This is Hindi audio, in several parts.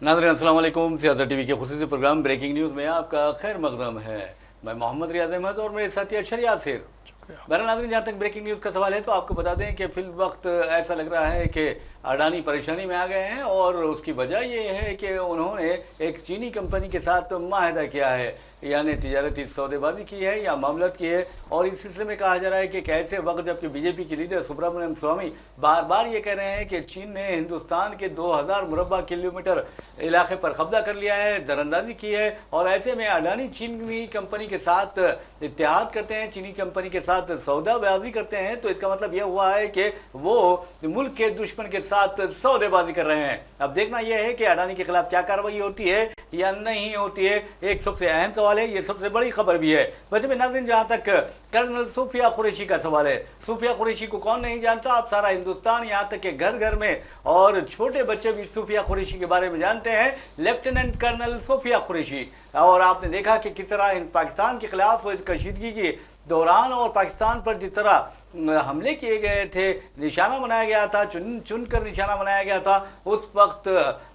नाज़रीन अस्सलाम वालेकुम। सियासत टीवी के खुसूसी प्रोग्राम ब्रेकिंग न्यूज़ में आपका खैर मकदम है। मैं मोहम्मद रियाज अहमद और मेरे साथी अशर यासिर। बहरहाल नाज़रीन, जहाँ तक ब्रेकिंग न्यूज़ का सवाल है तो आपको बता दें कि फिल वक्त ऐसा लग रहा है कि अडानी परेशानी में आ गए हैं और उसकी वजह ये है कि उन्होंने एक चीनी कंपनी के साथ माहिदा किया है, यानी तिजारती सौदेबाजी की है या मामलत की है। और इस सिलसिले में कहा जा रहा है कि कैसे वक्त जबकि बीजेपी के लीडर सुब्रमण्यम स्वामी बार बार ये कह रहे हैं कि चीन ने हिंदुस्तान के 2000 मुरबा किलोमीटर इलाके पर कब्जा कर लिया है, दरअंदाजी की है। और ऐसे में अडानी चीनी कंपनी के साथ इत्तेहाद करते हैं, चीनी कंपनी के साथ सौदाबाजी करते हैं, तो इसका मतलब यह हुआ है कि वो मुल्क के दुश्मन के साथ सौदेबाजी कर रहे हैं। अब देखना यह है कि अडानी के खिलाफ क्या कार्रवाई होती है या नहीं होती है। एक सबसे अहम सवाल है, ये सबसे बड़ी खबर भी है। वैसे में नाज़रीन, जहाँ तक कर्नल सूफिया कुरैशी का सवाल है, सूफिया कुरैशी को कौन नहीं जानता। आप सारा हिंदुस्तान, यहाँ तक कि घर घर में और छोटे बच्चे भी सूफिया कुरैशी के बारे में जानते हैं। लेफ्टिनेंट कर्नल सूफिया कुरैशी। और आपने देखा कि किस तरह पाकिस्तान के खिलाफ कशीदगी के दौरान और पाकिस्तान पर जिस तरह हमले किए गए थे, निशाना बनाया गया था, चुन कर निशाना बनाया गया था। उस वक्त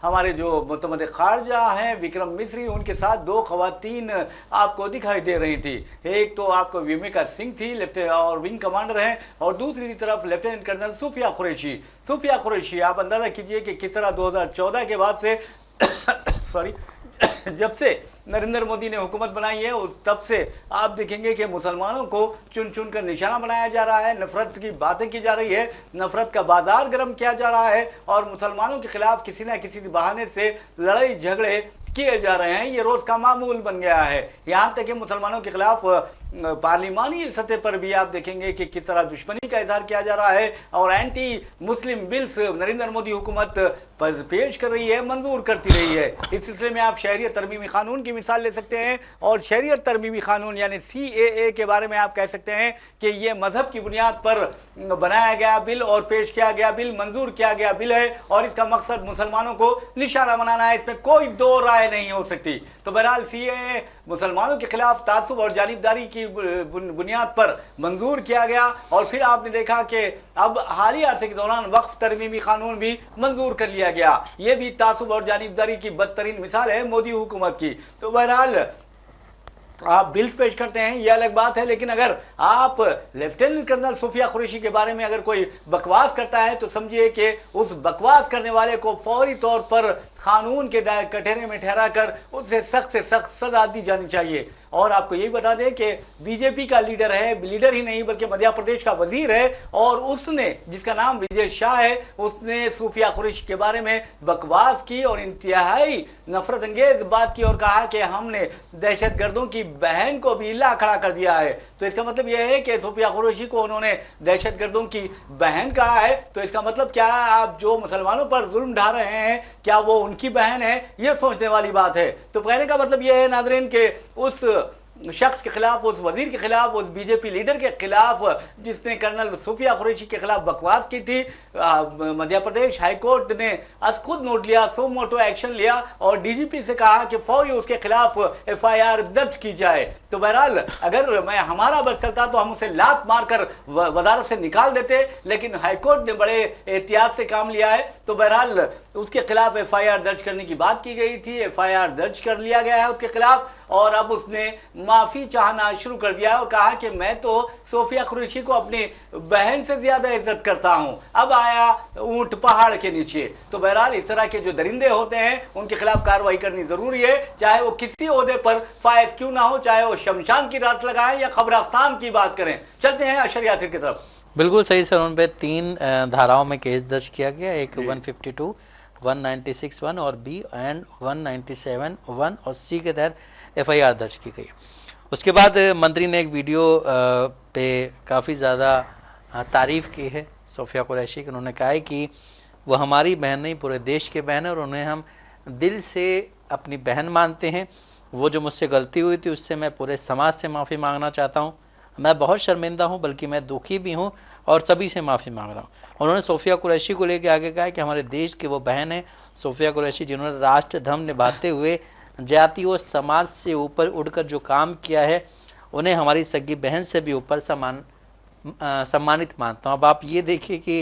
हमारे जो मुतमद खारजा हैं विक्रम मिस्री, उनके साथ दो खवातीन आपको दिखाई दे रही थी। एक तो आपको विमिका सिंह थी, लेफ्टिनेंट और विंग कमांडर हैं, और दूसरी तरफ लेफ्टिनेंट कर्नल सूफिया कुरैशी। सूफिया कुरैशी, आप अंदाज़ा कीजिए कि किस तरह 2014 के बाद से सॉरी जब से नरेंद्र मोदी ने हुकूमत बनाई है उस तब से आप देखेंगे कि मुसलमानों को चुन चुन कर निशाना बनाया जा रहा है, नफरत की बातें की जा रही है, नफरत का बाजार गर्म किया जा रहा है और मुसलमानों के खिलाफ किसी न किसी बहाने से लड़ाई झगड़े किए जा रहे हैं। ये रोज़ का मामूल बन गया है। यहाँ तक कि मुसलमानों के खिलाफ पार्लिमानी सतह पर भी आप देखेंगे कि किस तरह दुश्मनी का इजहार किया जा रहा है और anti Muslim bills Narendra Modi हुकूमत पेश कर रही है, मंजूर करती रही है। इस सिलसिले में आप शहरियत तरमीमी कानून की मिसाल ले सकते हैं और शहरियत तरमीमी कानून यानी CAA के बारे में आप कह सकते हैं कि ये मजहब की बुनियाद पर बनाया गया बिल और पेश किया गया बिल, मंजूर किया गया बिल है और इसका मकसद मुसलमानों को निशाना बनाना है। इसमें कोई दो राय नहीं हो सकती। तो बहरहाल CAA मुसलमानों के खिलाफ तासुब और जानिबदारी की बुनियाद पर मंजूर किया गया और फिर आपने देखा कि अब हालिया अरसे के दौरान वक्फ तरमीमी कानून भी मंजूर कर लिया गया। ये भी तासुब और जानिबदारी की बदतरीन मिसाल है मोदी हुकूमत की। तो बहरहाल आप बिल्स पेश करते हैं, यह अलग बात है, लेकिन अगर आप लेफ्टिनेंट कर्नल सूफिया कुरैशी के बारे में अगर कोई बकवास करता है तो समझिए कि उस बकवास करने वाले को फौरी तौर पर कानून के कटघरे में ठहरा कर उसे सख्त से सख्त सजा दी जानी चाहिए। और आपको यही बता दें कि बीजेपी का लीडर है, लीडर ही नहीं बल्कि मध्य प्रदेश का वजीर है और उसने, जिसका नाम विजय शाह है, उसने सूफिया कुरैशी के बारे में बकवास की और इंतहाई नफरत अंगेज बात की और कहा कि हमने दहशतगर्दों की बहन को भी ला खड़ा कर दिया है। तो इसका मतलब यह है कि सूफिया कुरैशी को उन्होंने दहशतगर्दों की बहन कहा है। तो इसका मतलब क्या है, आप जो मुसलमानों पर जुल्म ढा रहे हैं क्या वो उनकी बहन है, यह सोचने वाली बात है। तो कहने का मतलब यह है नाज़रीन के उस शख्स के खिलाफ, उस वजीर के खिलाफ, उस बीजेपी लीडर के खिलाफ जिसने कर्नल सूफिया कुरैशी के खिलाफ बकवास की थी, मध्य प्रदेश हाईकोर्ट ने खुद नोट लिया, सो मोटो एक्शन लिया और DGP से कहा कि फौरी उसके खिलाफ FIR दर्ज की जाए। तो बहरहाल अगर मैं हमारा बस चलता तो हम उसे लात मारकर वजारत से निकाल देते, लेकिन हाईकोर्ट ने बड़े एहतियात से काम लिया है। तो बहरहाल उसके खिलाफ FIR दर्ज करने की बात की गई थी, FIR दर्ज कर लिया गया है उसके खिलाफ और अब उसने माफी चाहना शुरू कर दिया और कहा कि मैं तो सूफिया कुरैशी को अपनी बहन से ज्यादा इज्जत करता हूं। अब आया ऊंट पहाड़ के नीचे। तो बहरहाल इस तरह के जो दरिंदे होते हैं उनके खिलाफ कार्रवाई करनी जरूरी है, चाहे वो किसी ओहदे पर फायज क्यों ना हो, चाहे वो शमशान की रात लगाएं या कब्रिस्तान की बात करें। चलते हैं अशर यासिर की तरफ। बिल्कुल सही सर, उन पे 3 धाराओं में केस दर्ज किया गया, एक 152, 196(1) और B एंड 197(1) और C के तहत FIR दर्ज की गई। उसके बाद मंत्री ने एक वीडियो पे काफ़ी ज़्यादा तारीफ़ की है सूफिया कुरैशी की। उन्होंने कहा है कि वो हमारी बहन नहीं, पूरे देश के बहन है और उन्हें हम दिल से अपनी बहन मानते हैं। वो जो मुझसे गलती हुई थी उससे मैं पूरे समाज से माफ़ी मांगना चाहता हूँ। मैं बहुत शर्मिंदा हूँ, बल्कि मैं दुखी भी हूँ और सभी से माफ़ी मांग रहा हूँ। उन्होंने सूफिया कुरैशी को लेकर आगे कहा कि हमारे देश के वो बहन है सूफिया कुरैशी जिन्होंने राष्ट्र धर्म निभाते हुए जाति व समाज से ऊपर उड़कर जो काम किया है, उन्हें हमारी सगी बहन से भी ऊपर सम्मानित मानता हूँ। अब आप ये देखिए कि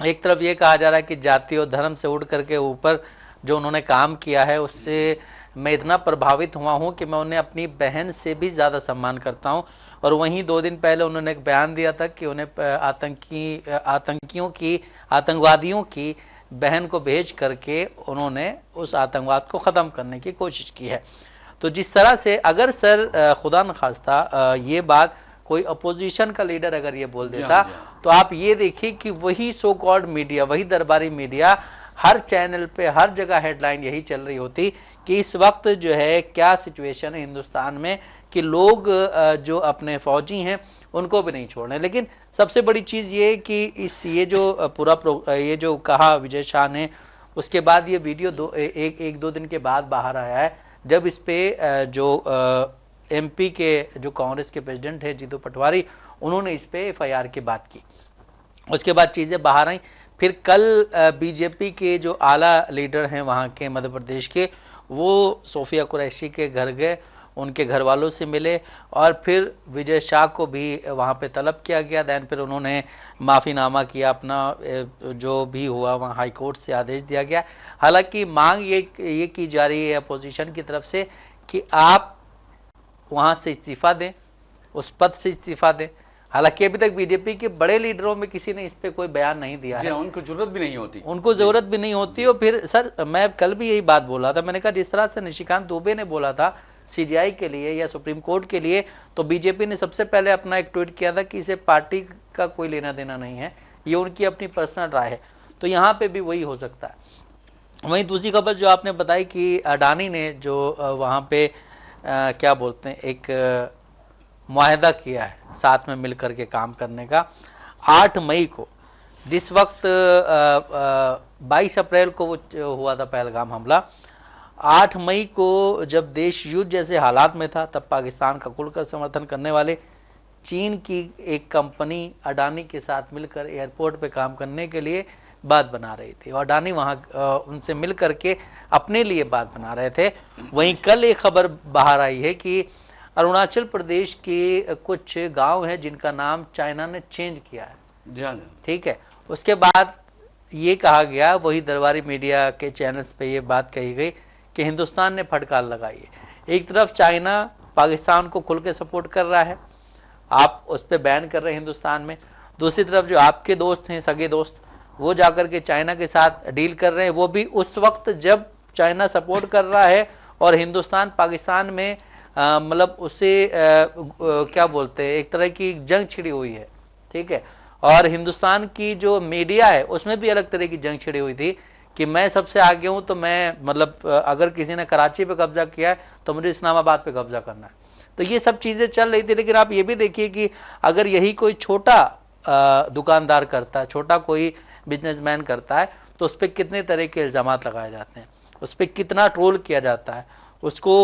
एक तरफ ये कहा जा रहा है कि जाति और धर्म से उड़ करके ऊपर जो उन्होंने काम किया है उससे मैं इतना प्रभावित हुआ हूँ कि मैं उन्हें अपनी बहन से भी ज़्यादा सम्मान करता हूँ। और वहीं 2 दिन पहले उन्होंने एक बयान दिया था कि उन्हें आतंकवादियों की बहन को भेज करके उन्होंने उस आतंकवाद को ख़त्म करने की कोशिश की है। तो जिस तरह से अगर सर खुदा न खास्ता ये बात कोई अपोजिशन का लीडर अगर ये बोल देता तो आप ये देखिए कि वही सो कॉल्ड मीडिया, वही दरबारी मीडिया, हर चैनल पे हर जगह हेडलाइन यही चल रही होती कि इस वक्त जो है क्या सिचुएशन है हिंदुस्तान में कि लोग जो अपने फौजी हैं उनको भी नहीं छोड़ रहे। लेकिन सबसे बड़ी चीज़ ये कि ये जो कहा विजय शाह ने, उसके बाद ये वीडियो एक दो दिन के बाद बाहर आया है, जब इस पे जो एमपी के जो कांग्रेस के प्रेसिडेंट है जीतू पटवारी, उन्होंने इस पे एफआईआर की बात की। उसके बाद चीज़ें बाहर आई। फिर कल बीजेपी के जो आला लीडर हैं वहाँ के मध्य प्रदेश के, वो सोफिया कुरैशी के घर गए, उनके घर वालों से मिले और फिर विजय शाह को भी वहाँ पे तलब किया गया। दैन फिर उन्होंने माफ़ीनामा किया अपना, जो भी हुआ वहाँ हाई कोर्ट से आदेश दिया गया। हालांकि मांग ये की जा रही है अपोजिशन की तरफ से कि आप वहाँ से इस्तीफ़ा दें, उस पद से इस्तीफ़ा दें। हालांकि अभी तक बीजेपी के बड़े लीडरों में किसी ने इस पे कोई बयान नहीं दिया है, उनको जरूरत भी नहीं होती, और फिर सर मैं कल भी यही बात बोला था, मैंने कहा जिस तरह से निशिकांत दुबे ने बोला था सीजीआई के लिए या सुप्रीम कोर्ट के लिए, तो बीजेपी ने सबसे पहले अपना एक ट्वीट किया था कि इसे पार्टी का कोई लेना देना नहीं है, ये उनकी अपनी पर्सनल राय है। तो यहाँ पे भी वही हो सकता है। वहीं दूसरी खबर जो आपने बताई कि अडानी ने जो वहाँ पे क्या बोलते हैं एक मुआहदा किया है साथ में मिल कर के काम करने का, 8 मई को, जिस वक्त 22 अप्रैल को वो हुआ था पहलगाम हमला, 8 मई को जब देश युद्ध जैसे हालात में था, तब पाकिस्तान का खुलकर समर्थन करने वाले चीन की एक कंपनी अडानी के साथ मिलकर एयरपोर्ट पे काम करने के लिए बात बना रही थी और अडानी वहाँ उनसे मिल करके अपने लिए बात बना रहे थे। वहीं कल एक खबर बाहर आई है कि अरुणाचल प्रदेश के कुछ गांव हैं जिनका नाम चाइना ने चेंज किया है, ठीक है। उसके बाद ये कहा गया, वही दरबारी मीडिया के चैनल्स पे ये बात कही गई कि हिंदुस्तान ने फटकार लगाई है। एक तरफ चाइना पाकिस्तान को खुल के सपोर्ट कर रहा है, आप उस पर बैन कर रहे हैं हिंदुस्तान में, दूसरी तरफ जो आपके दोस्त हैं, सगे दोस्त, वो जाकर के चाइना के साथ डील कर रहे हैं, वो भी उस वक्त जब चाइना सपोर्ट कर रहा है और हिंदुस्तान पाकिस्तान में मतलब उससे क्या बोलते हैं, एक तरह की जंग छिड़ी हुई है, ठीक है। और हिंदुस्तान की जो मीडिया है उसमें भी अलग तरह की जंग छिड़ी हुई थी कि मैं सबसे आगे हूँ, तो मैं मतलब अगर किसी ने कराची पे कब्जा किया है तो मुझे इस्लामाबाद पे कब्जा करना है। तो ये सब चीज़ें चल रही थी। लेकिन आप ये भी देखिए कि अगर यही कोई छोटा दुकानदार करता है, छोटा कोई बिजनेसमैन करता है, तो उस पर कितने तरह के इल्ज़ाम लगाए जाते हैं, उस पर कितना ट्रोल किया जाता है, उसको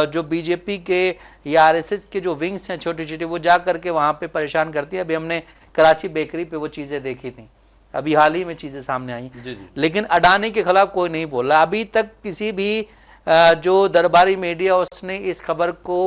जो बीजेपी के या आरएसएस के जो विंग्स हैं छोटे छोटे, वो जा करके वहाँ पे परेशान करती है। अभी हमने कराची बेकरी पे वो चीज़ें देखी थी, अभी हाल ही में चीज़ें सामने आई। लेकिन अडानी के खिलाफ कोई नहीं बोल रहा अभी तक। किसी भी जो दरबारी मीडिया उसने इस खबर को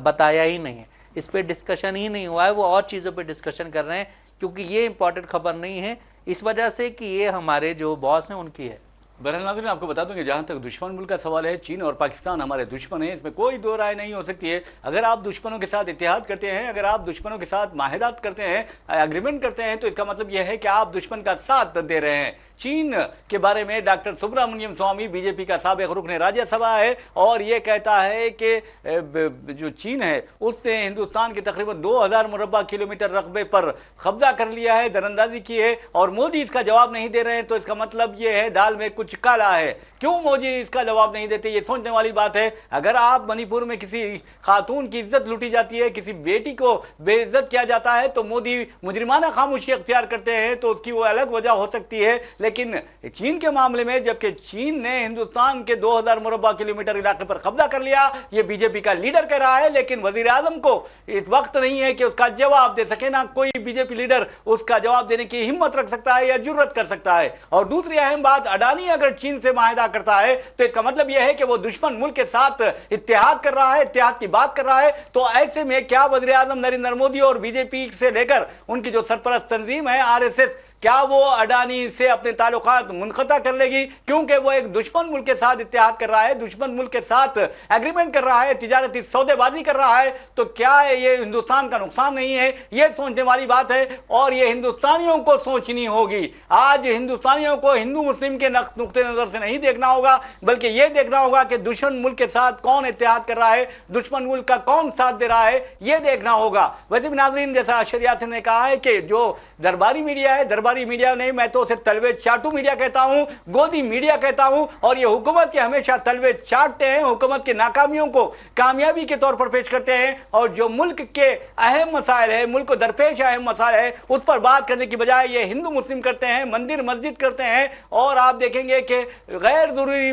बताया ही नहीं है, इस पर डिस्कशन ही नहीं हुआ है, वो और चीज़ों पर डिस्कशन कर रहे हैं क्योंकि ये इंपॉर्टेंट खबर नहीं है, इस वजह से कि ये हमारे जो बॉस हैं उनकी है। बहरहाल नाज़रीन, आपको बता दूं कि जहाँ तक दुश्मन मुल्क का सवाल है, चीन और पाकिस्तान हमारे दुश्मन हैं, इसमें कोई दो राय नहीं हो सकती है। अगर आप दुश्मनों के साथ इत्तेहाद करते हैं, अगर आप दुश्मनों के साथ माहिदात करते हैं, एग्रीमेंट करते हैं, तो इसका मतलब यह है कि आप दुश्मन का साथ दे रहे हैं। चीन के बारे में डॉक्टर सुब्रमण्यम स्वामी बीजेपी का साबिक रुकन राज्यसभा है और ये कहता है कि जो चीन है उसने हिंदुस्तान के तकरीबन 2000 मुरब्बा किलोमीटर रकबे पर कब्जा कर लिया है, दरअंदाजी की है, और मोदी इसका जवाब नहीं दे रहे हैं। तो इसका मतलब ये है दाल में कुछ काला है। क्यों मोदी इसका जवाब नहीं देते, ये सोचने वाली बात है। अगर आप मणिपुर में किसी खातून की इज्जत लूटी जाती है, किसी बेटी को बेइज्जत किया जाता है, तो मोदी मुजरिमाना खामोशी अख्तियार करते हैं, तो उसकी वो अलग वजह हो सकती है। लेकिन चीन के मामले में, जबकि चीन ने हिंदुस्तान के 2000 मुरब्बा किलोमीटर इलाके पर कब्जा कर लिया, ये बीजेपी का लीडर कह रहा है, लेकिन वजीर आजम को इस वक्त नहीं है कि उसका जवाब दे सके, ना कोई बीजेपी लीडर उसका जवाब देने की हिम्मत रख सकता है या जुर्रत कर सकता है। और दूसरी अहम बात, अडानी अगर चीन से माहिदा करता है तो इसका मतलब यह है कि वो दुश्मन मुल्क के साथ इत्तेहाद कर रहा है, इत्तेहाद की बात कर रहा है। तो ऐसे में क्या वजीर आजम नरेंद्र मोदी और बीजेपी से लेकर उनकी जो सरपरस्त तंजीम है आरएसएस, क्या वो अडानी से अपने ताल्लुकात मुनक़ता कर लेगी, क्योंकि वो एक दुश्मन मुल्क के साथ इत्तेहाद कर रहा है, दुश्मन मुल्क के साथ एग्रीमेंट कर रहा है, तिजारती सौदेबाजी कर रहा है, तो क्या ये हिंदुस्तान का नुकसान नहीं है? ये सोचने वाली बात है और ये हिंदुस्तानियों को सोचनी होगी। आज हिंदुस्तानियों को हिंदू मुस्लिम के नुक्ते नजर से नहीं देखना होगा, बल्कि ये देखना होगा कि दुश्मन मुल्क के साथ कौन इत्तेहाद कर रहा है, दुश्मन मुल्क का कौन साथ दे रहा है, ये देखना होगा। वैसे भी नाज़रीन, जैसा अशर यासिर ने कहा है कि जो दरबारी मीडिया है, दरबारी मीडिया नहीं, मैं तो उसे तलवे चाटू मीडिया कहता हूं, गोदी मीडिया कहता हूं, और ये हुकूमत के हमेशा तलवे चाटते हैं, हुकूमत की नाकामियों को कामयाबी के तौर पर पेश करते हैं, और जो मुल्क के अहम मसाइल है, मुल्क को दरपेश अहम मसाइल है, उस पर बात करने की बजाय ये हिंदू मुस्लिम करते हैं, मंदिर मस्जिद करते हैं, और आप देखेंगे कि गैर जरूरी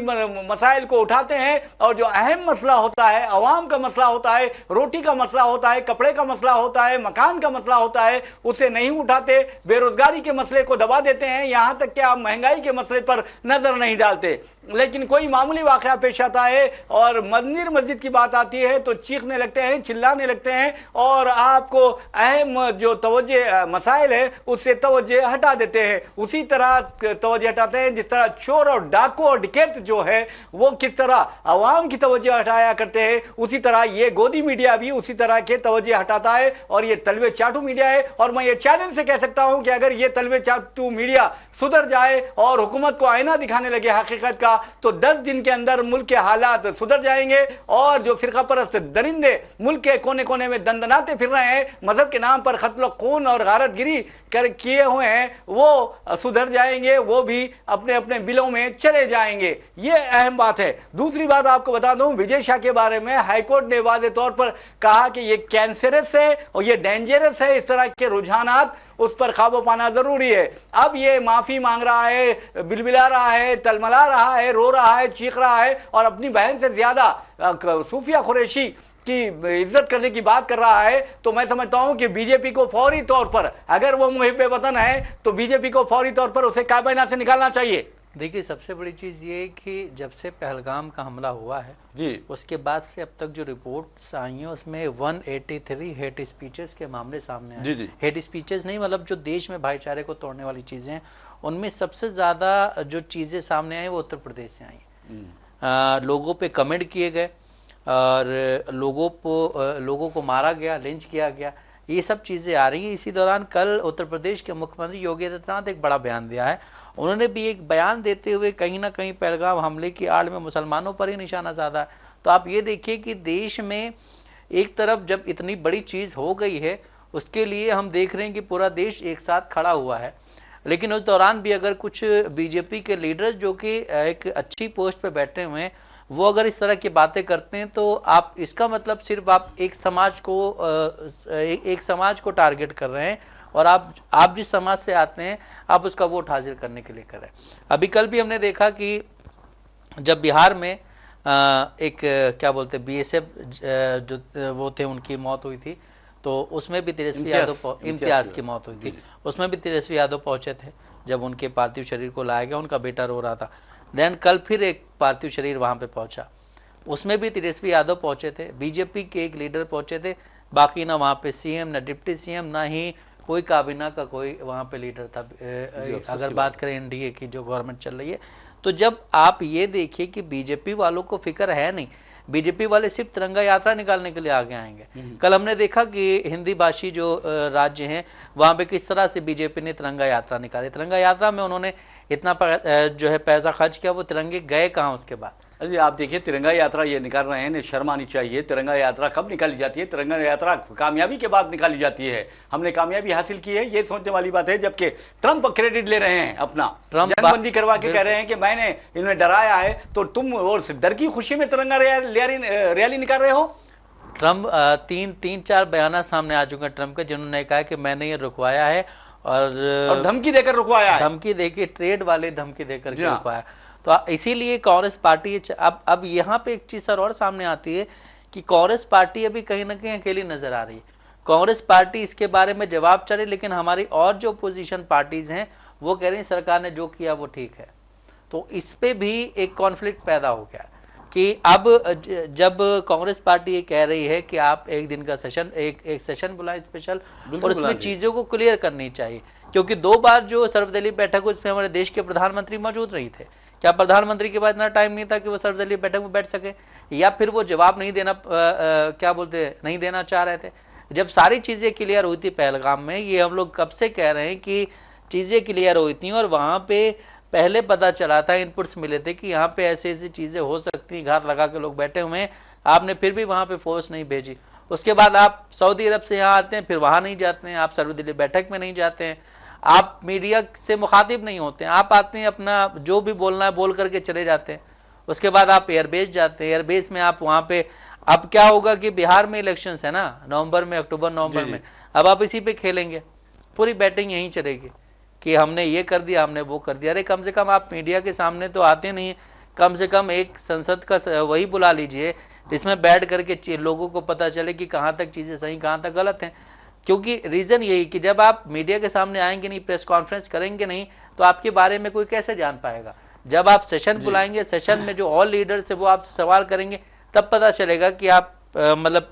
मसाइल को उठाते हैं, और जो अहम मसला होता है, अवाम का मसला होता है, रोटी का मसला होता है, कपड़े का मसला होता है, मकान का मसला होता है, उसे नहीं उठाते, बेरोजगारी के मसले को दबा देते हैं, यहां तक कि आप महंगाई के मसले पर नजर नहीं डालते। लेकिन कोई मामूली वाकया पेश आता है और मंदिर मस्जिद की बात आती है तो चीखने लगते हैं, चिल्लाने लगते हैं, और आपको अहम जो तवज्जो मसाइल है उससे तवज्जो हटा देते हैं। उसी तरह तवज्जो हटाते हैं जिस तरह चोर और डाकू और डकैत जो है वो किस तरह अवाम की तवज्जो हटाया करते हैं, उसी तरह ये गोदी मीडिया भी उसी तरह के तवज्जो हटाता है, और ये तलवे चाटू मीडिया है। और मैं ये चैलेंज से कह सकता हूं कि अगर ये तलवे चाटू मीडिया सुधर जाए और हुकूमत को आईना दिखाने लगे हकीकत का, तो 10 दिन के अंदर मुल्क के हालात सुधर जाएंगे, और जो फिरका परस्त दरिंदे मुल्क के कोने कोने में दंदनाते फिर रहे हैं, मजहब के नाम पर कत्ल खून और गारतगिरी कर किए हुए हैं, वो सुधर जाएंगे, वो भी अपने अपने बिलों में चले जाएंगे। ये अहम बात है। दूसरी बात आपको बता दूं, विजय शाह के बारे में हाईकोर्ट ने वाज़ेह तौर पर कहा कि ये कैंसरस है और ये डेंजरस है, इस तरह के रुझानात उस पर काबू पाना जरूरी है। अब ये माफी मांग रहा है, बिलबिला रहा है, तलमला रहा है, रो रहा है, चीख रहा है, और अपनी बहन से ज्यादा सूफिया कुरैशी की इज्जत करने की बात कर रहा है। तो मैं समझता हूं कि बीजेपी को फौरी तौर पर, अगर वो मुहिब्बे वतन है तो बीजेपी को फौरी तौर पर उसे काबीना से निकालना चाहिए। देखिए, सबसे बड़ी चीज़ ये है कि जब से पहलगाम का हमला हुआ है जी, उसके बाद से अब तक जो रिपोर्ट्स आई हैं उसमें 183 हेट स्पीचेस के मामले सामने आए। जी। हेट स्पीचेस नहीं, मतलब जो देश में भाईचारे को तोड़ने वाली चीज़ें हैं, उनमें सबसे ज़्यादा जो चीज़ें सामने आई वो उत्तर प्रदेश से आई। लोगों पे कमेंट किए गए और लोगों को मारा गया, लिंच किया गया, ये सब चीज़ें आ रही हैं। इसी दौरान कल उत्तर प्रदेश के मुख्यमंत्री योगी आदित्यनाथ एक बड़ा बयान दिया है। उन्होंने भी एक बयान देते हुए कहीं ना कहीं पहलगाम हमले की आड़ में मुसलमानों पर ही निशाना साधा। तो आप ये देखिए कि देश में एक तरफ जब इतनी बड़ी चीज़ हो गई है, उसके लिए हम देख रहे हैं कि पूरा देश एक साथ खड़ा हुआ है, लेकिन उस दौरान भी अगर कुछ बीजेपी के लीडर्स जो कि एक अच्छी पोस्ट पे बैठे हुए हैं, वो अगर इस तरह की बातें करते हैं, तो आप इसका मतलब सिर्फ आप एक समाज को टारगेट कर रहे हैं, और आप जिस समाज से आते हैं आप उसका वोट हासिल करने के लिए कर रहे हैं। अभी कल भी हमने देखा कि जब बिहार में एक क्या बोलते बीएसएफ जो वो थे उनकी मौत हुई थी, तो उसमें भी तेजस्वी यादव इम्तियाज़ की मौत हुई थी, उसमें भी तेजस्वी यादव पहुंचे थे। जब उनके पार्थिव शरीर को लाया गया, उनका बेटा रो रहा था। देन कल फिर एक पार्थिव शरीर वहाँ पे पहुंचा, उसमें भी तेजस्वी यादव पहुंचे थे, बीजेपी के एक लीडर पहुंचे थे, बाकी ना वहाँ पे सीएम, ना डिप्टी सीएम, ना ही कोई काबीना का कोई वहाँ पे लीडर था। अगर बात करें एनडीए की जो गवर्नमेंट चल रही है, तो जब आप ये देखिए कि बीजेपी वालों को फिक्र है नहीं, बीजेपी वाले सिर्फ तिरंगा यात्रा निकालने के लिए आगे आएंगे। कल हमने देखा कि हिंदी भाषी जो राज्य हैं वहाँ पे किस तरह से बीजेपी ने तिरंगा यात्रा निकाली। तिरंगा यात्रा में उन्होंने इतना जो है पैसा खर्च किया, वो तिरंगे गए कहाँ उसके बाद। अरे आप देखिए, तिरंगा यात्रा ये निकाल रहे हैं, शर्म आनी चाहिए। तिरंगा यात्रा कब निकाली जाती है? तिरंगा यात्रा कामयाबी के बाद निकाली जाती है। हमने कामयाबी हासिल की है, ये सोचने वाली बात है। जबकि ट्रंप क्रेडिट ले रहे हैं अपना, जनबंदी करवा के कह रहे हैं कि मैंने इन्हें डराया है, तो तुम वो डर की खुशी में तिरंगा रैली निकाल रहे हो। ट्रंप तीन चार बयान सामने आ चुके हैं ट्रंप के, जिन्होंने कहा कि मैंने ये रुकवाया है और धमकी देकर रुकवाया है, धमकी देके ट्रेड वाले धमकी देकर रुकवाया। तो इसीलिए कांग्रेस पार्टी अब यहाँ पे एक चीज सर और सामने आती है कि कांग्रेस पार्टी अभी कहीं ना कहीं अकेली नजर आ रही है। कांग्रेस पार्टी इसके बारे में जवाब चाह रही, लेकिन हमारी और जो अपोजिशन पार्टीज हैं वो कह रही हैं सरकार ने जो किया वो ठीक है। तो इस पे भी एक कॉन्फ्लिक्ट पैदा हो गया कि अब जब कांग्रेस पार्टी ये कह रही है कि आप एक दिन का सेशन एक सेशन बुलाएं स्पेशल, और उसमें चीज़ों को क्लियर करनी चाहिए क्योंकि 2 बार जो सर्वदलीय बैठक हुई उसमें हमारे देश के प्रधानमंत्री मौजूद नहीं थे। क्या प्रधानमंत्री के पास इतना टाइम नहीं था कि वो सर्वदलीय बैठक में बैठ सके, या फिर वो जवाब नहीं देना क्या बोलते नहीं देना चाह रहे थे? जब सारी चीज़ें क्लियर हुई थी पहलगाम में, ये हम लोग कब से कह रहे हैं कि चीज़ें क्लियर हुई थी, और वहाँ पे पहले पता चला था, इनपुट्स मिले थे कि यहाँ पे ऐसी ऐसी चीज़ें हो सकती, घात लगा के लोग बैठे हुए हैं, आपने फिर भी वहाँ पे फोर्स नहीं भेजी। उसके बाद आप सऊदी अरब से यहाँ आते हैं, फिर वहाँ नहीं जाते हैं, आप सर्वदलीय बैठक में नहीं जाते हैं, आप मीडिया से मुखातिब नहीं होते हैं, आप आते हैं अपना जो भी बोलना है बोल करके चले जाते हैं। उसके बाद आप एयरबेस जाते हैं, एयरबेस में आप वहाँ पे, अब क्या होगा कि बिहार में इलेक्शंस है ना नवंबर में, अक्टूबर नवंबर में, अब आप इसी पे खेलेंगे, पूरी बैटिंग यहीं चलेगी कि हमने ये कर दिया, हमने वो कर दिया। अरे कम से कम आप मीडिया के सामने तो आते नहीं, कम से कम एक संसद का वही बुला लीजिए जिसमें बैठ करके लोगों को पता चले कि कहाँ तक चीज़ें सही कहाँ तक गलत हैं। क्योंकि रीज़न यही कि जब आप मीडिया के सामने आएंगे नहीं, प्रेस कॉन्फ्रेंस करेंगे नहीं, तो आपके बारे में कोई कैसे जान पाएगा? जब आप सेशन बुलाएंगे, सेशन में जो ऑल लीडर्स है वो आपसे सवाल करेंगे, तब पता चलेगा कि आप मतलब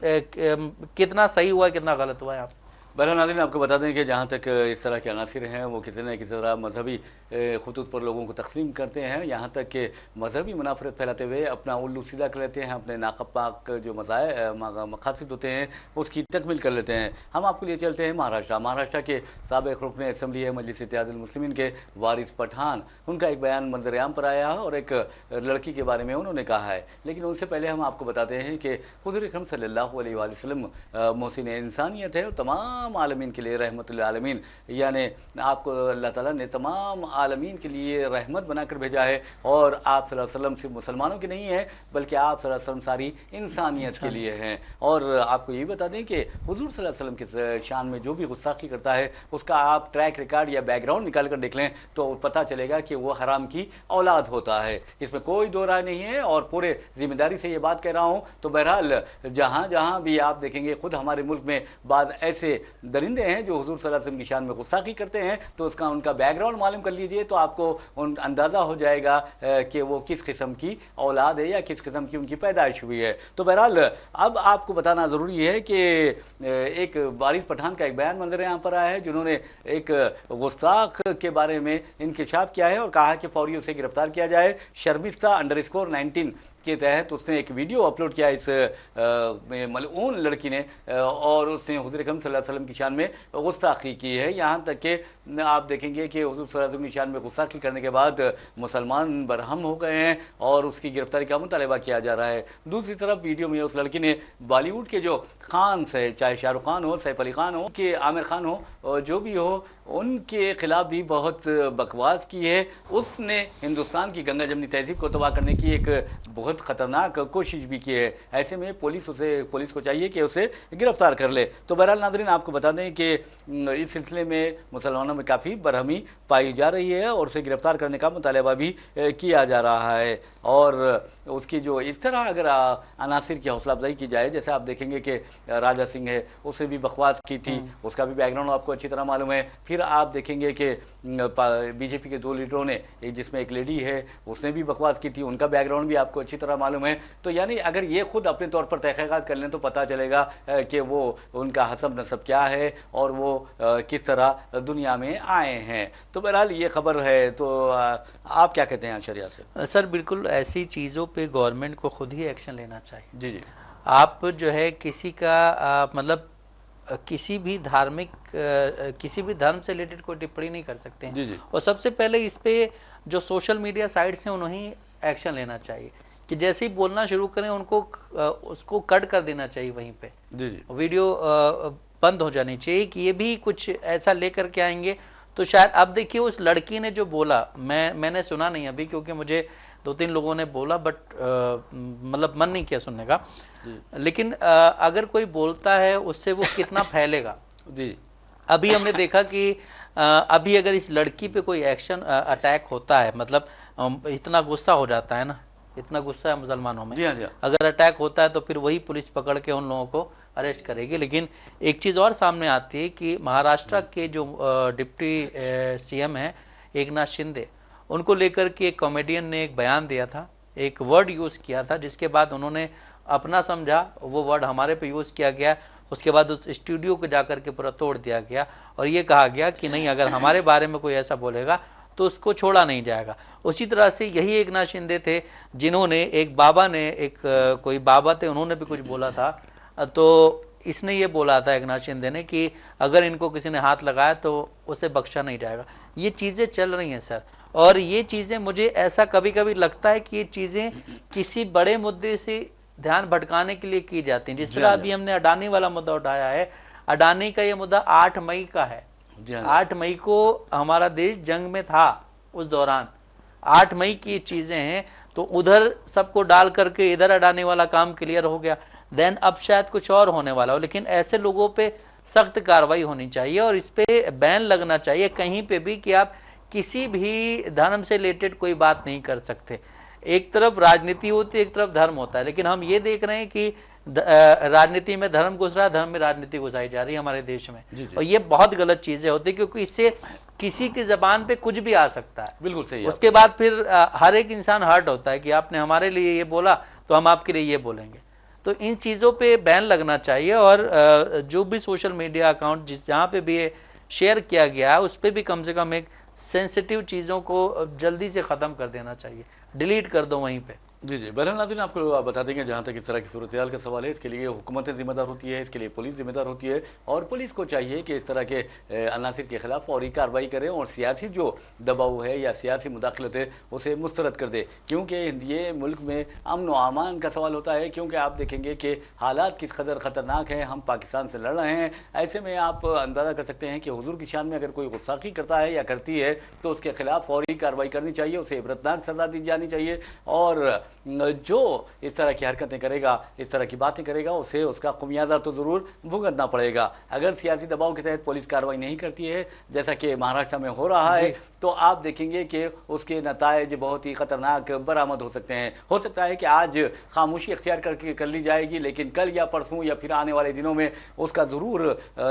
कितना सही हुआ कितना गलत हुआ है। आप बहरहाल नाज़रीन आपको बता दें कि जहाँ तक इस तरह के अनासिर हैं वो किसी न किसी तरह मजहबी खतूत पर लोगों को तकसीम करते हैं, यहाँ तक कि मजहबी मुनाफरत फैलाते हुए अपना उल्लू सीधा कर लेते हैं, अपने नाकपाक जो मकासद होते हैं उसकी तकमील कर लेते हैं। हम आपके लिए चलते हैं महाराष्ट्र के साबिक़ रुकन असम्बली है मजलिस इत्तेहादुल मुस्लिमीन के वारिस पठान, उनका एक बयान मंजर-ए-आम पर आया है और एक लड़की के बारे में उन्होंने कहा है। लेकिन उससे पहले हम आपको बताते हैं कि हुज़ूर अकरम सल्लल्लाहु अलैहि वसल्लम मोहसिन इंसानियत है और तमाम आलमीन के लिए रहमतुल आलमीन, यानी आपको अल्लाह ताला ने तमाम आलमीन के लिए रहमत बनाकर भेजा है। और आप सल्लल्लाहु अलैहि वसल्लम सिर्फ मुसलमानों के नहीं है बल्कि आप सल्लल्लाहु अलैहि वसल्लम सारी इंसानियत के लिए हैं। और आपको ये बता दें कि हुज़ूर सल्लल्लाहु अलैहि वसल्लम के शान में जो भी गुस्ताखी करता है उसका आप ट्रैक रिकॉर्ड या बैकग्राउंड निकाल कर देख लें तो पता चलेगा कि वो हराम की औलाद होता है, इसमें कोई दो राय नहीं है। और पूरे जिम्मेदारी से ये बात कह रहा हूँ। तो बहरहाल जहाँ जहाँ भी आप देखेंगे, खुद हमारे मुल्क में बाद ऐसे दरिंदे हैं जो हुजूर सल्लल्लाहु अलैहि वसल्लम की शान में गुस्ताखी करते हैं, तो उसका उनका बैकग्राउंड मालूम कर लीजिए तो आपको अंदाज़ा हो जाएगा कि वो किस किस्म की औलाद है या किस किस्म की उनकी पैदाइश हुई है। तो बहरहाल अब आपको बताना ज़रूरी है कि एक वारिस पठान का एक बयान मंजर यहाँ पर आया है जिन्होंने एक गुस्ताख के बारे में इंकशाफ किया है और कहा कि फौरी उसे गिरफ्तार किया जाए। शर्मिस्ता_19 के तहत उसने एक वीडियो अपलोड किया इस मलऊन लड़की ने, और उसने हुज़ूर अकरम सल्लल्लाहु अलैहि वसल्लम की शान में गुस्ताखी की है। यहाँ तक कि आप देखेंगे कि हुज़ूर सल्लल्लाहु अलैहि वसल्लम की शान में गुस्ताखी करने के बाद मुसलमान बरहम हो गए हैं और उसकी गिरफ्तारी का मुतालबा किया जा रहा है। दूसरी तरफ वीडियो में उस लड़की ने बॉलीवुड के जो खान है, चाहे शाहरुख खान हो, सैफ अली खान हो, कि आमिर खान हो, जो भी हो, उनके खिलाफ भी बहुत बकवास की है। उसने हिंदुस्तान की गंगा जमनी तहजीब को तबाह करने की एक बहुत खतरनाक कोशिश भी की है। ऐसे में पुलिस को चाहिए कि उसे गिरफ्तार कर ले। तो बहरहाल नाज़रीन आपको बता दें कि इस सिलसिले में मुसलमानों में काफ़ी बरहमी पाई जा रही है और उसे गिरफ्तार करने का मुतालबा भी किया जा रहा है। और उसकी जो इस तरह अगर अनासिर की हौसला अफजाई की जाए, जैसे आप देखेंगे कि राजा सिंह है, उससे भी बकवास की थी, उसका भी बैकग्राउंड आपको अच्छी तरह मालूम है। फिर आप देखेंगे कि बीजेपी के 2 लीडरों ने, जिसमें एक लेडी है, उसने भी बकवास की थी, उनका बैकग्राउंड भी आपको अच्छी तरह मालूम है। तो यानी अगर ये खुद अपने तौर पर तहकीकात कर लें तो पता चलेगा कि वो उनका हसब नसब क्या है और वो किस तरह दुनिया में आए हैं। तो बहरहाल ये खबर है। तो आप क्या कहते हैं शरिया से? सर बिल्कुल ऐसी चीज़ों पे गवर्नमेंट को खुद ही एक्शन लेना चाहिए। जी जी। आप जो है किसी का मतलब किसी भी धार्मिक किसी भी धर्म से रिलेटेड कोई टिप्पणी नहीं कर सकते हैं। जी जी। और सबसे पहले इस पे जो सोशल मीडिया साइट्स हैं उन्हें एक्शन लेना चाहिए कि जैसे ही बोलना शुरू करें उनको उसको कट कर देना चाहिए वहीं पे। जी जी। वीडियो बंद हो जानी चाहिए कि ये भी कुछ ऐसा लेकर के आएंगे तो शायद। अब देखिए उस लड़की ने जो बोला, मैंने सुना नहीं अभी क्योंकि मुझे 2-3 लोगों ने बोला, बट मतलब मन नहीं किया सुनने का। लेकिन अगर कोई बोलता है उससे वो कितना फैलेगा। जी। अभी हमने देखा कि अभी अगर इस लड़की पे कोई एक्शन अटैक होता है, मतलब इतना गुस्सा हो जाता है ना, इतना गुस्सा है मुसलमानों में। जी हाँ, जी हाँ। अगर अटैक होता है तो फिर वही पुलिस पकड़ के उन लोगों को अरेस्ट करेगी। लेकिन एक चीज़ और सामने आती है कि महाराष्ट्र के जो डिप्टी सीएम हैं एकनाथ शिंदे, उनको लेकर के एक कॉमेडियन ने एक बयान दिया था, एक वर्ड यूज़ किया था, जिसके बाद उन्होंने अपना समझा, वो वर्ड हमारे पे यूज़ किया गया। उसके बाद उस स्टूडियो को जाकर के पूरा तोड़ दिया गया और ये कहा गया कि नहीं, अगर हमारे बारे में कोई ऐसा बोलेगा तो उसको छोड़ा नहीं जाएगा। उसी तरह से यही एकनाथ शिंदे थे जिन्होंने, एक बाबा ने, एक कोई बाबा थे, उन्होंने भी कुछ बोला था, तो इसने ये बोला था एकनाथ शिंदे ने कि अगर इनको किसी ने हाथ लगाया तो उसे बख्शा नहीं जाएगा। ये चीज़ें चल रही हैं सर, और ये चीज़ें मुझे ऐसा कभी कभी लगता है कि ये चीज़ें किसी बड़े मुद्दे से ध्यान भटकाने के लिए की जाती हैं। जिस तरह अभी हमने अडानी वाला मुद्दा उठाया है, अडानी का ये मुद्दा 8 मई का है। 8 मई को हमारा देश जंग में था, उस दौरान 8 मई की चीज़ें हैं, तो उधर सबको डाल करके इधर अडानी वाला काम क्लियर हो गया। देन अब शायद कुछ और होने वाला हो, लेकिन ऐसे लोगों पे सख्त कार्रवाई होनी चाहिए और इस पे बैन लगना चाहिए कहीं पे भी कि आप किसी भी धर्म से रिलेटेड कोई बात नहीं कर सकते। एक तरफ राजनीति होती है, एक तरफ धर्म होता है, लेकिन हम ये देख रहे हैं कि राजनीति में धर्म घुस रहा है, धर्म में राजनीति घुसाई जा रही है हमारे देश में। और ये बहुत गलत चीजें होती है, क्योंकि इससे किसी की जबान पे कुछ भी आ सकता है। बिल्कुल सही। उसके बाद फिर हर एक इंसान हर्ट होता है कि आपने हमारे लिए ये बोला तो हम आपके लिए ये बोलेंगे। तो इन चीज़ों पे बैन लगना चाहिए और जो भी सोशल मीडिया अकाउंट जहाँ पे भी ये शेयर किया गया है उस पर भी कम से कम एक सेंसिटिव चीज़ों को जल्दी से ख़त्म कर देना चाहिए, डिलीट कर दो वहीं पे। जी जी, बहरहाल नाज़रीन, आपको बता देंगे जहाँ तक इस तरह की सूरत हाल का सवाल है, इसके लिए हुकूमतें जिम्मेदार होती है, इसके लिए पुलिस जिम्मेदार होती है, और पुलिस को चाहिए कि इस तरह के अनासिर के खिलाफ फौरी कार्रवाई करें और सियासी जो दबाव है या सियासी मुदाखलत है उसे मुस्तरद कर दे, क्योंकि ये मुल्क में अमन व अमान का सवाल होता है। क्योंकि आप देखेंगे कि हालात किस कदर ख़तरनाक हैं, हम पाकिस्तान से लड़ रहे हैं। ऐसे में आप अंदाज़ा कर सकते हैं कि हुजूर की शान में अगर कोई गुस्ताखी करता है या करती है तो उसके खिलाफ फौरी कार्रवाई करनी चाहिए, उसे इबरतनाक सज़ा दी जानी चाहिए, और जो इस तरह की हरकतें करेगा, इस तरह की बातें करेगा, उसे उसका खुमियाजा तो ज़रूर भुगतना पड़ेगा। अगर सियासी दबाव के तहत पुलिस कार्रवाई नहीं करती है, जैसा कि महाराष्ट्र में हो रहा है, तो आप देखेंगे कि उसके नताइज बहुत ही ख़तरनाक बरामद हो सकते हैं। हो सकता है कि आज खामोशी अख्तियार करके कर ली जाएगी, लेकिन कल या परसों या फिर आने वाले दिनों में उसका ज़रूर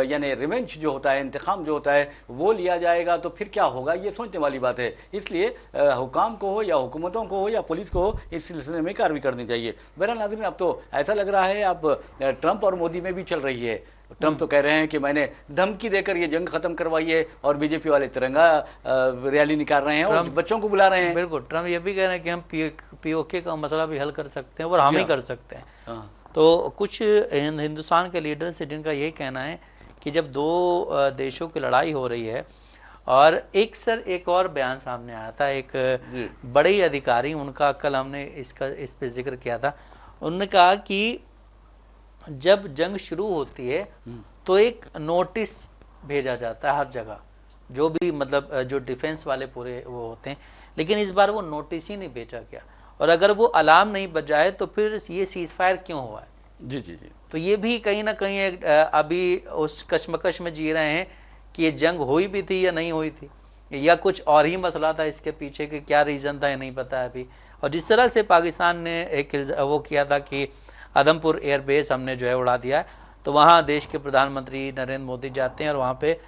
यानी रिवेंज जो होता है, इंतकाम जो होता है, वो लिया जाएगा। तो फिर क्या होगा, ये सोचने वाली बात है। इसलिए हुकाम को हो या हुकूमतों को हो या पुलिस को हो, इस सिलसिले में कार्रवाई करनी चाहिए। बहरहाल नाज़रीन, अब तो ऐसा लग रहा है अब ट्रंप और मोदी में भी चल रही है। ट्रंप तो कह रहे हैं कि मैंने धमकी देकर ये जंग खत्म करवाई है, और बीजेपी वाले तिरंगा रैली निकाल रहे हैं और बच्चों को बुला रहे हैं। बिल्कुल, ट्रंप ये भी कह रहे हैं कि हम पीओके का मसला भी हल कर सकते हैं और हम ही कर सकते हैं। तो कुछ हिंदुस्तान के लीडर्स हैं जिनका यही कहना है कि जब दो देशों की लड़ाई हो रही है, और एक और बयान सामने आया था, एक बड़े ही अधिकारी, उनका कल हमने इस पे जिक्र किया था। उन्होंने कहा कि जब जंग शुरू होती है तो एक नोटिस भेजा जाता है हर जगह, जो भी मतलब जो डिफेंस वाले पूरे वो होते हैं, लेकिन इस बार वो नोटिस ही नहीं भेजा गया, और अगर वो अलार्म नहीं बजाए तो फिर ये सीज फायर क्यों हुआ है। जी जी जी, तो ये भी कहीं ना कहीं अभी उस कश्मकश में जी रहे हैं कि ये जंग हुई भी थी या नहीं हुई थी, या कुछ और ही मसला था इसके पीछे कि क्या रीज़न था ये नहीं पता है अभी। और जिस तरह से पाकिस्तान ने एक वो किया था कि आदमपुर एयरबेस हमने जो है उड़ा दिया है, तो वहाँ देश के प्रधानमंत्री नरेंद्र मोदी जाते हैं और वहाँ पे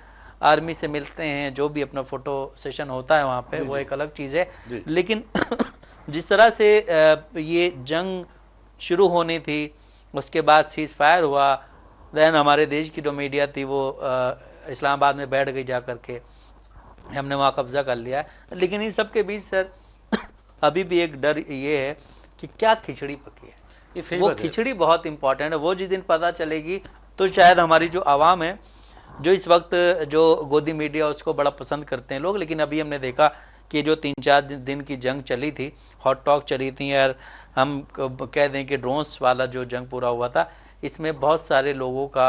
आर्मी से मिलते हैं, जो भी अपना फ़ोटो सेशन होता है वहाँ पे, वो एक अलग चीज़ है। लेकिन जिस तरह से ये जंग शुरू होनी थी, उसके बाद सीज़ फायर हुआ, दैन हमारे देश की जो मीडिया थी वो इस्लामाबाद में बैठ गई जा कर के, हमने वहाँ कब्ज़ा कर लिया है। लेकिन इन सब के बीच सर अभी भी एक डर ये है कि क्या खिचड़ी पकी है। वो खिचड़ी बहुत इंपॉर्टेंट है। वो जिस दिन पता चलेगी तो शायद हमारी जो आवाम है, जो इस वक्त जो गोदी मीडिया उसको बड़ा पसंद करते हैं लोग, लेकिन अभी हमने देखा कि जो 3-4 दिन की जंग चली थी, हॉट टॉक चली थी, यार हम कह दें कि ड्रोन्स वाला जो जंग पूरा हुआ था, इसमें बहुत सारे लोगों का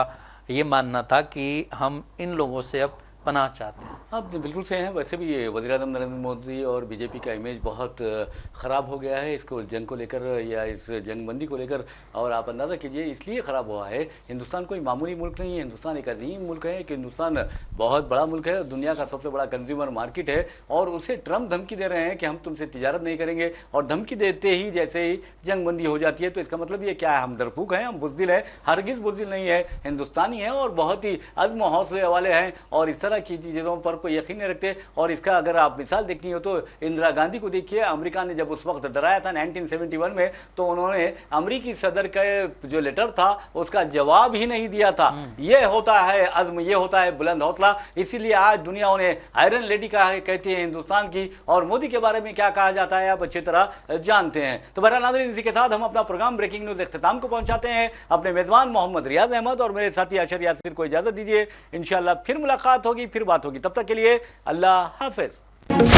ये मानना था कि हम इन लोगों से अब पनाह चाहते हैं। आप बिल्कुल सही हैं। वैसे भी ये वज़ीर-ए-आज़म नरेंद्र मोदी और बीजेपी का इमेज बहुत ख़राब हो गया है इसको जंग को लेकर या इस जंगबंदी को लेकर। और आप अंदाज़ा कीजिए इसलिए ख़राब हुआ है, हिंदुस्तान कोई मामूली मुल्क नहीं है, हिंदुस्तान एक अजीम मुल्क है, कि हिंदुस्तान बहुत बड़ा मुल्क है, दुनिया का सबसे बड़ा कंज्यूमर मार्केट है, और उसे ट्रंप धमकी दे रहे हैं कि हम तुमसे तिजारत नहीं करेंगे, और धमकी देते ही जैसे ही जंगबंदी हो जाती है तो इसका मतलब ये क्या है, हम डरपूक हैं, हम बुज़दिल हैं? हरगिज़ बुज़दिल नहीं है, हिंदुस्तानी है और बहुत ही अज़्म हौसले वाले हैं। और इस तरह तरह की चीज़ों पर कोई यकीन नहीं रखते। और इसका अगर आप मिसाल देखनी हो तो इंदिरा गांधी को देखिए, अमेरिका ने जब उस वक्त डराया था 1971 में, तो उन्होंने अमेरिकी सदर का जो लेटर था उसका जवाब ही नहीं दिया था। ये होता है अज़्म, ये होता है बुलंद हौसला। इसीलिए आज दुनिया उन्हें आयरन लेडी का कहती है हिंदुस्तान की, और मोदी के बारे में क्या कहा जाता है आप अच्छी तरह जानते हैं। तो बहरहाल नाज़रीन, इसी के साथ हम अपना प्रोग्राम ब्रेकिंग न्यूज़ इख्तिताम को पहुंचाते हैं। अपने मेज़बान मोहम्मद रियाज अहमद और मेरे साथी अशर यासिर को इजाज़त दीजिए। इंशाअल्लाह फिर मुलाकात होगी, फिर बात होगी। तब तक के लिए अल्लाह हाफ़िज़।